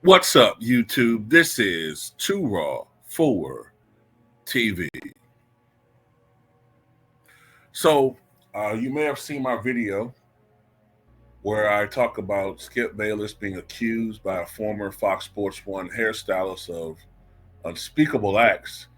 What's up, YouTube? This is Too Raw for TV. So, you may have seen my video where I talk about Skip Bayless being accused by a former Fox Sports 1 hairstylist of unspeakable acts,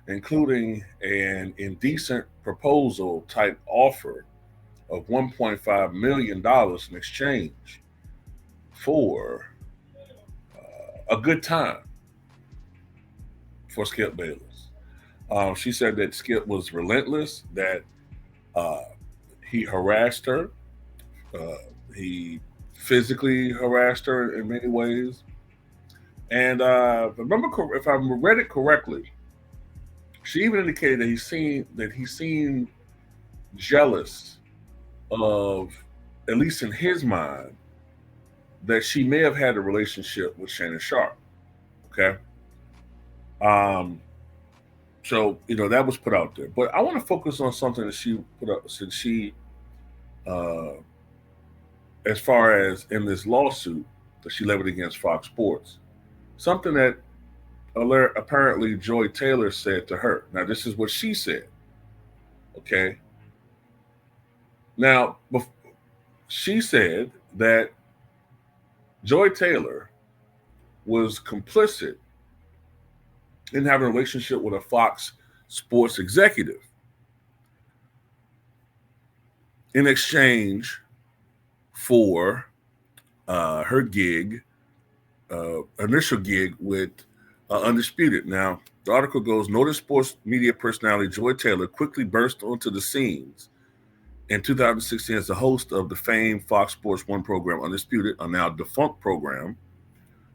including an indecent proposal type offer of $1.5 million in exchange for a good time for Skip Bayless. She said that Skip was relentless, that uh, he harassed her, uh, he physically harassed her in many ways. And if I read it correctly, she even indicated that he seemed jealous of, at least in his mind, that she may have had a relationship with Shannon Sharp. Okay. Um, so that was put out there, but I want to focus on something that she put up since uh, as far as in this lawsuit that she levied against Fox Sports, something that apparently Joy Taylor said to her. Now, this is what she said. Okay. Now, she said that Joy Taylor was complicit in having a relationship with a Fox Sports executive in exchange for her initial gig with Undisputed. Now, the article goes, noted sports media personality Joy Taylor quickly burst onto the scenes in 2016 as the host of the famed Fox Sports 1 program Undisputed, a now defunct program,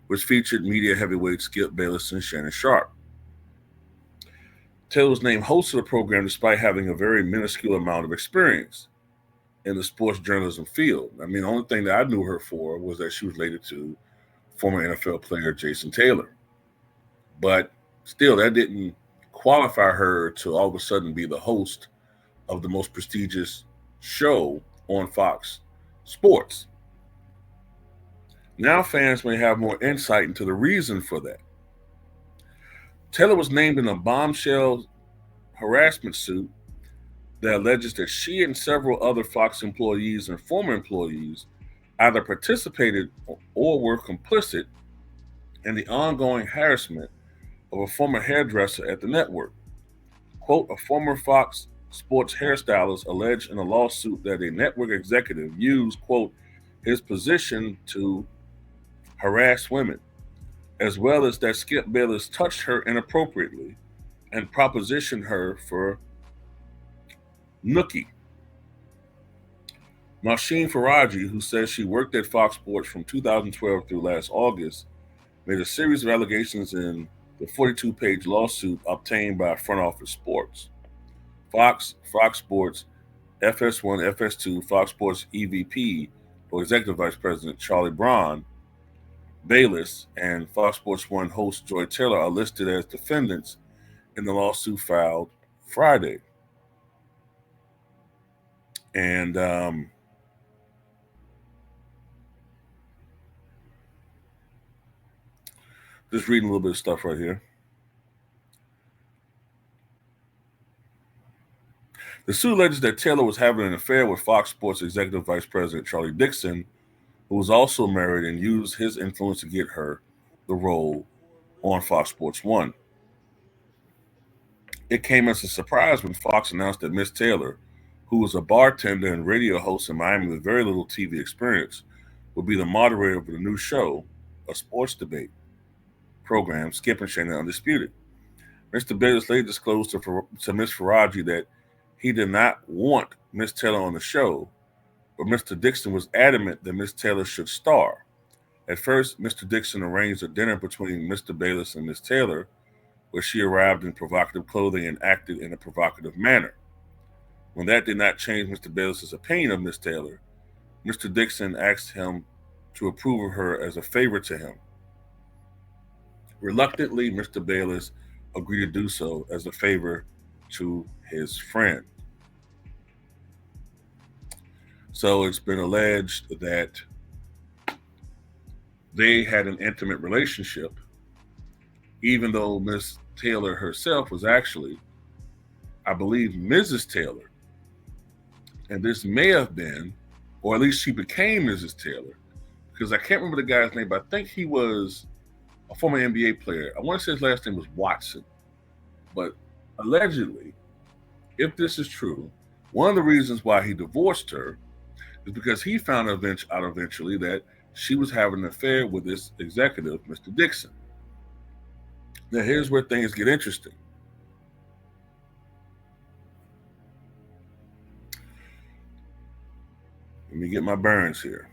which featured media heavyweights Skip Bayless and Shannon Sharp. Taylor was named host of the program despite having a very minuscule amount of experience in the sports journalism field. I mean, the only thing that I knew her for was that she was related to former NFL player Jason Taylor. But still, that didn't qualify her to all of a sudden be the host of the most prestigious show on Fox Sports. Now fans may have more insight into the reason for that. Taylor was named in a bombshell harassment suit that alleges that she and several other Fox employees and former employees either participated or were complicit in the ongoing harassment of a former hairdresser at the network. Quote, a former Fox Sports hairstylist alleged in a lawsuit that a network executive used, quote, his position to harass women, as well as that Skip Bayless touched her inappropriately and propositioned her for nookie. Masheen Faraji, who says she worked at Fox Sports from 2012 through last August, made a series of allegations in the 42-page lawsuit obtained by Front Office Sports. Fox Sports, FS1, FS2, Fox Sports EVP, or Executive Vice President Charlie Braun, Bayless, and Fox Sports 1 host Joy Taylor are listed as defendants in the lawsuit filed Friday. And just reading a little bit of stuff right here. The suit alleges that Taylor was having an affair with Fox Sports Executive Vice President Charlie Dixon, who was also married, and used his influence to get her the role on Fox Sports 1. It came as a surprise when Fox announced that Miss Taylor, who was a bartender and radio host in Miami with very little TV experience, would be the moderator of the new show, a sports debate program, Skip and Shannon Undisputed. Mr. Bayless later disclosed to Ms. Faraji that he did not want Miss Taylor on the show, but Mr. Dixon was adamant that Miss Taylor should star. At first, Mr. Dixon arranged a dinner between Mr. Bayless and Miss Taylor, where she arrived in provocative clothing and acted in a provocative manner. When that did not change Mr. Bayless's opinion of Miss Taylor, Mr. Dixon asked him to approve of her as a favor to him. Reluctantly, Mr. Bayless agreed to do so as a favor to his friend. So it's been alleged that they had an intimate relationship, even though Miss Taylor herself was actually, I believe, Mrs. Taylor. And this may have been, or at least she became Mrs. Taylor, because I can't remember the guy's name, but I think he was a former NBA player. I want to say his last name was Watson. But allegedly, if this is true, one of the reasons why he divorced her is because he found out eventually that she was having an affair with this executive, Mr. Dixon. Now, here's where things get interesting. Let me get my bearings here.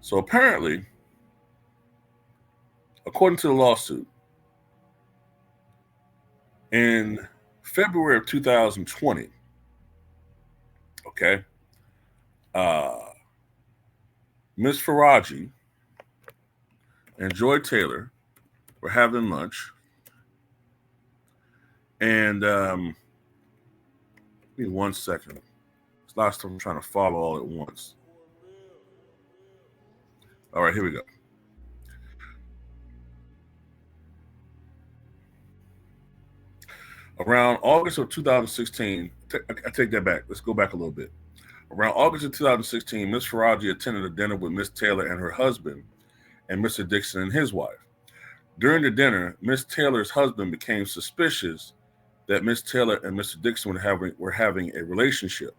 So apparently, according to the lawsuit, in February of 2020, okay, uh, Miss Faraji and Joy Taylor were having lunch, and give me 1 second. It's a lot of stuff I'm trying to follow all at once. All right, here we go. Around August of 2016, I take that back. Let's go back a little bit. Around August of 2016, Miss Faraji attended a dinner with Miss Taylor and her husband, and Mr. Dixon and his wife. During the dinner, Miss Taylor's husband became suspicious that Miss Taylor and Mr. Dixon were having a relationship.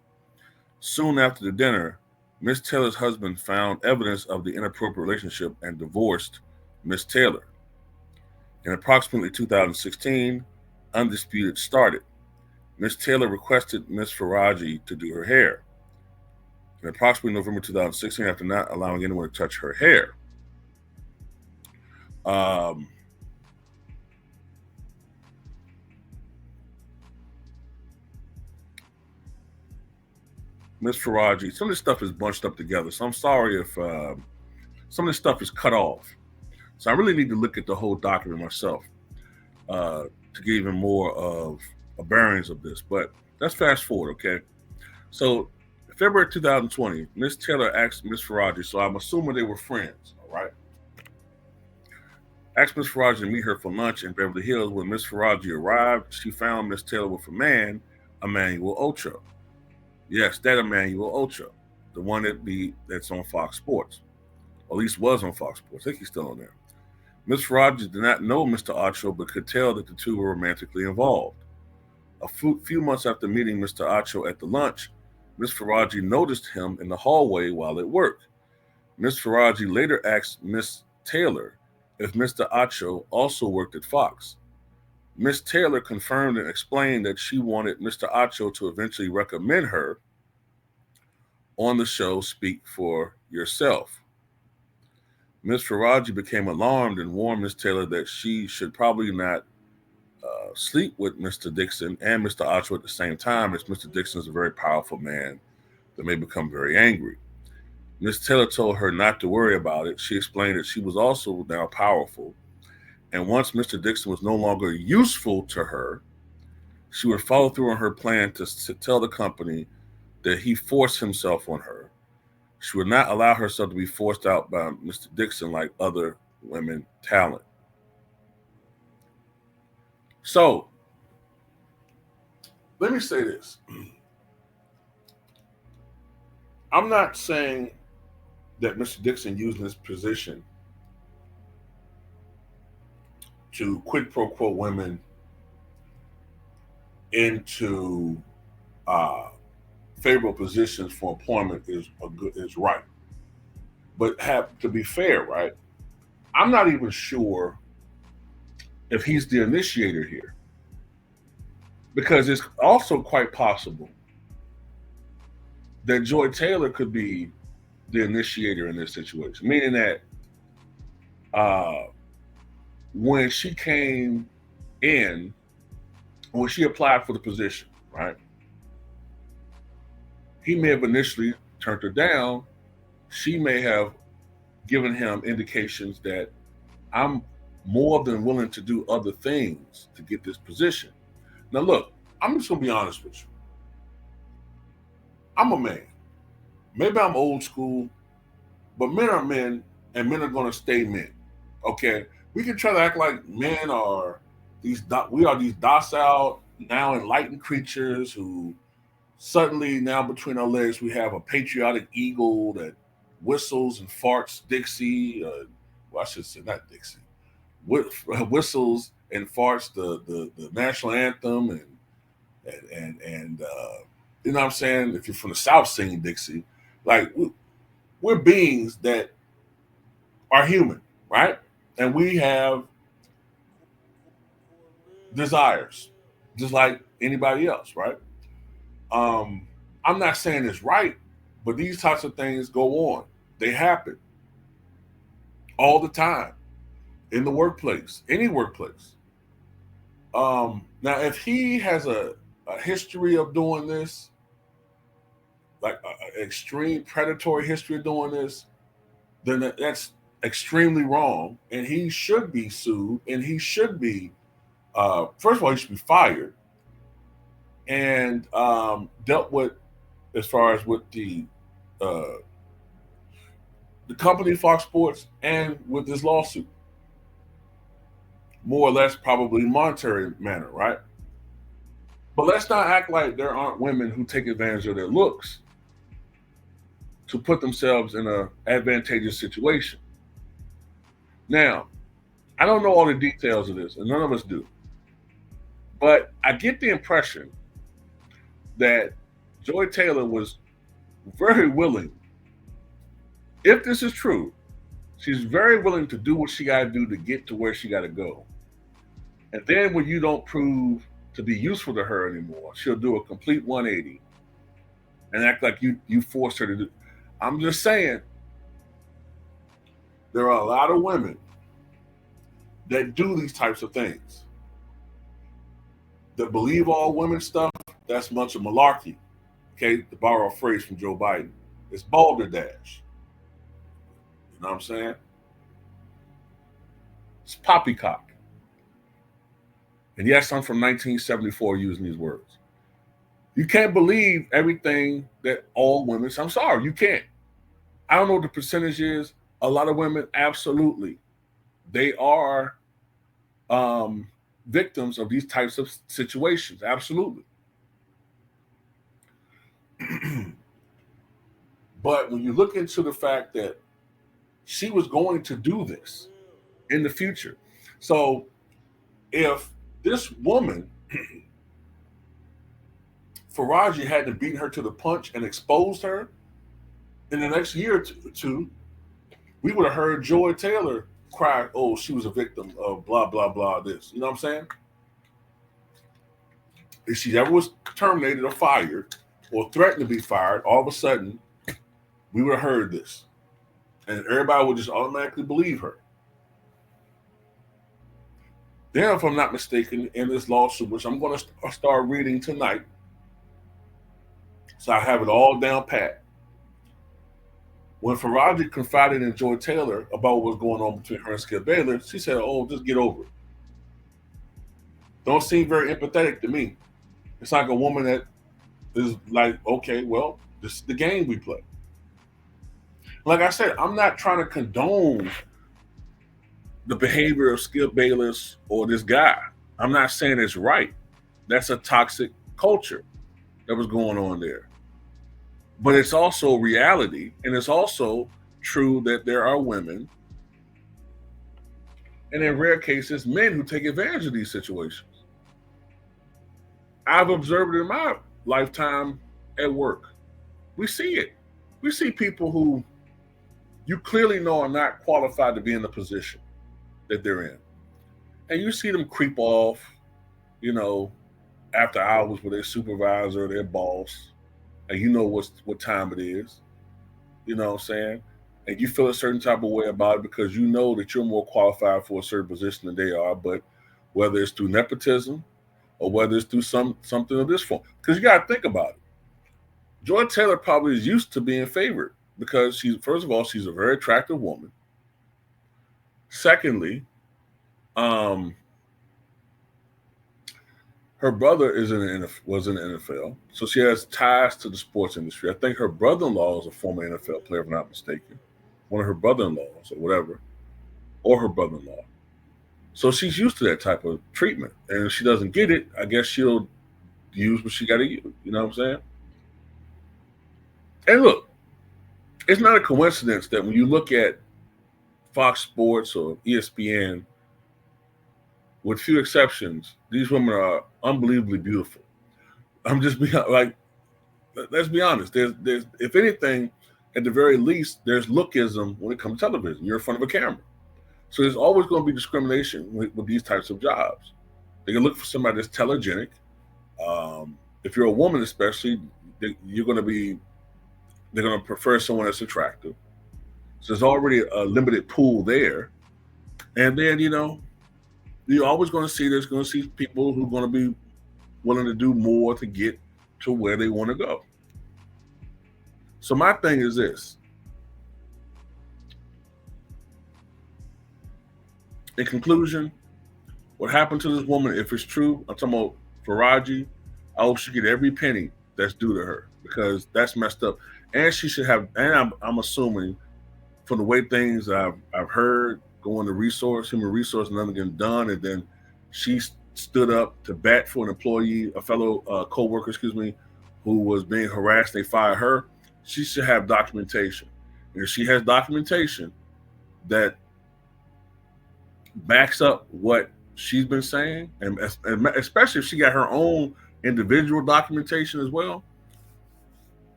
Soon after the dinner, Miss Taylor's husband found evidence of the inappropriate relationship and divorced Miss Taylor. In approximately 2016, Undisputed started. Miss Taylor requested Miss Faraji to do her hair. In approximately November 2016, after not allowing anyone to touch her hair, Miss Faraji, some of this stuff is bunched up together, so I'm sorry if some of this stuff is cut off. So I really need to look at the whole document myself to get even more of a bearings of this. But let's fast forward, okay? So February 2020, Miss Taylor asked Miss Faraji, so I'm assuming they were friends, all right? Asked Miss Faraji to meet her for lunch in Beverly Hills. When Miss Faraji arrived, she found Miss Taylor with a man, Emmanuel Ocho. Yes, that Emmanuel Ocho, the one that's on Fox Sports, or at least was on Fox Sports. I think he's still on there. Miss Faraji did not know Mr. Ocho, but could tell that the two were romantically involved. A few months after meeting Mr. Ocho at the lunch, Miss Faraji noticed him in the hallway while at work. Miss Faraji later asked Miss Taylor if Mr. Ocho also worked at Fox. Miss Taylor confirmed and explained that she wanted Mr. Ocho to eventually recommend her on the show Speak for Yourself. Miss Faraji became alarmed and warned Miss Taylor that she should probably not sleep with Mr. Dixon and Mr. Ocho at the same time, as Mr. Dixon is a very powerful man that may become very angry. Miss Taylor told her not to worry about it. She explained that she was also now powerful, and once Mr. Dixon was no longer useful to her, she would follow through on her plan to tell the company that he forced himself on her. She would not allow herself to be forced out by Mr. Dixon like other women talent. So, let me say this. I'm not saying that Mr. Dixon used his position to quid pro quo women into favorable positions for employment is right. But have to be fair, right? I'm not even sure if he's the initiator here, because it's also quite possible that Joy Taylor could be the initiator in this situation, meaning that when she came in, when she applied for the position, right? He may have initially turned her down. She may have given him indications that I'm more than willing to do other things to get this position. Now, look, I'm just going to be honest with you. I'm a man. Maybe I'm old school. But men are men, and men are going to stay men. Okay, we can try to act like men are we are these docile, now enlightened creatures who suddenly now between our legs we have a patriotic eagle that whistles and farts Dixie. Well, I should say not Dixie. Whistles and farts the national anthem and you know what I'm saying. If you're from the South, singing Dixie, like we're beings that are human, right? And we have desires, just like anybody else, right? Um, I'm not saying it's right, but these types of things go on. They happen all the time in the workplace, any workplace. Now, if he has a history of doing this, like an extreme predatory history of doing this, then that's extremely wrong, and he should be sued, and he should be first of all, he should be fired and dealt with as far as with uh, the company Fox Sports and with this lawsuit, more or less probably monetary manner, right? But let's not act like there aren't women who take advantage of their looks to put themselves in an advantageous situation. Now, I don't know all the details of this, and none of us do, but I get the impression that Joy Taylor was very willing, if this is true, she's very willing to do what she got to do to get to where she got to go. And then when you don't prove to be useful to her anymore, she'll do a complete 180 and act like you forced her to do. I'm just saying, there are a lot of women that do these types of things. That believe all women stuff, that's much of malarkey. Okay, to borrow a phrase from Joe Biden. It's balderdash. You know what I'm saying? It's poppycock. And yes, I'm from 1974 using these words. You can't believe everything that all women, I'm sorry, you can't. I don't know what the percentage is. A lot of women, absolutely. They are victims of these types of situations. Absolutely. But when you look into the fact that she was going to do this in the future. So if this woman, Faraji, hadn't beaten her to the punch and exposed her, in the next year or two, we would have heard Joy Taylor cry, oh, she was a victim of blah, blah, blah, this. You know what I'm saying? If she ever was terminated or fired or threatened to be fired, all of a sudden, we would have heard this. And everybody would just automatically believe her. Then, if I'm not mistaken, in this lawsuit, which I'm going to start reading tonight, so I have it all down pat. When Faraji confided in Joy Taylor about what was going on between her and Skip Baylor, she said, oh, just get over it. Don't seem very empathetic to me. It's like a woman that is like, okay, well, this is the game we play. Like I said, I'm not trying to condone the behavior of Skip Bayless or this guy. I'm not saying it's right. That's a toxic culture that was going on there. But it's also reality, and it's also true that there are women, and in rare cases, men who take advantage of these situations. I've observed it in my lifetime at work. We see it. We see people who you clearly know are not qualified to be in the position that they're in. And you see them creep off, you know, after hours with their supervisor or their boss, and you know what time it is. You know what I'm saying? And you feel a certain type of way about it because you know that you're more qualified for a certain position than they are. But whether it's through nepotism or whether it's through something of this form, because you got to think about it. Joy Taylor probably is used to being favored because she's, first of all, she's a very attractive woman. Secondly, her brother was in the NFL, so she has ties to the sports industry. I think her brother-in-law is a former NFL player, if I'm not mistaken. one of her brother-in-laws or whatever, or her brother-in-law. So she's used to that type of treatment. And if she doesn't get it, I guess she'll use what she got to use. You know what I'm saying? And look, it's not a coincidence that when you look at Fox Sports or ESPN, with few exceptions, these women are unbelievably beautiful. I'm just being like, let's be honest. There's, if anything, at the very least, there's lookism when it comes to television. You're in front of a camera. So there's always going to be discrimination with these types of jobs. They can look for somebody that's telegenic. If you're a woman, especially, you're going to be, they're going to prefer someone that's attractive. So there's already a limited pool there. And then, you're always going to see, there's going to see people who are going to be willing to do more to get to where they want to go. So my thing is this. In conclusion, what happened to this woman, if it's true, I'm talking about Faraji, I hope she get every penny that's due to her, because that's messed up. And she should have, and I'm assuming from the way things I've heard, going to human resource, nothing getting done, and then she stood up to bat for an employee, a fellow co-worker, who was being harassed. They fired her. She should have documentation. And if she has documentation that backs up what she's been saying, and especially if she got her own individual documentation as well,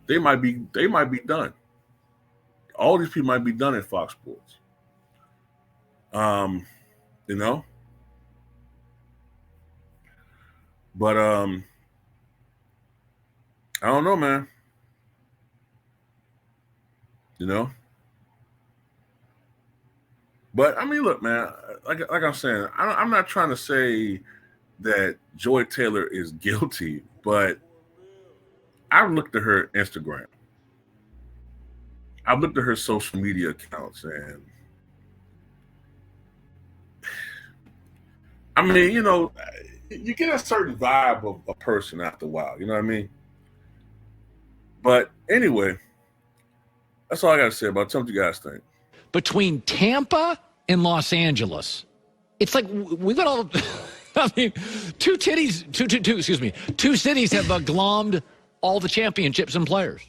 they might be done. All these people might be done at Fox Sports. But I don't know, man. But I mean, look, man. Like I'm saying, I'm not trying to say that Joy Taylor is guilty, but I've looked at her Instagram. I've looked at her social media accounts, and I mean, you get a certain vibe of a person after a while. You know what I mean? But anyway, that's all I got to say about it. Tell me what you guys think. Between Tampa and Los Angeles, it's like we got all. I mean, two cities have glommed all the championships and players.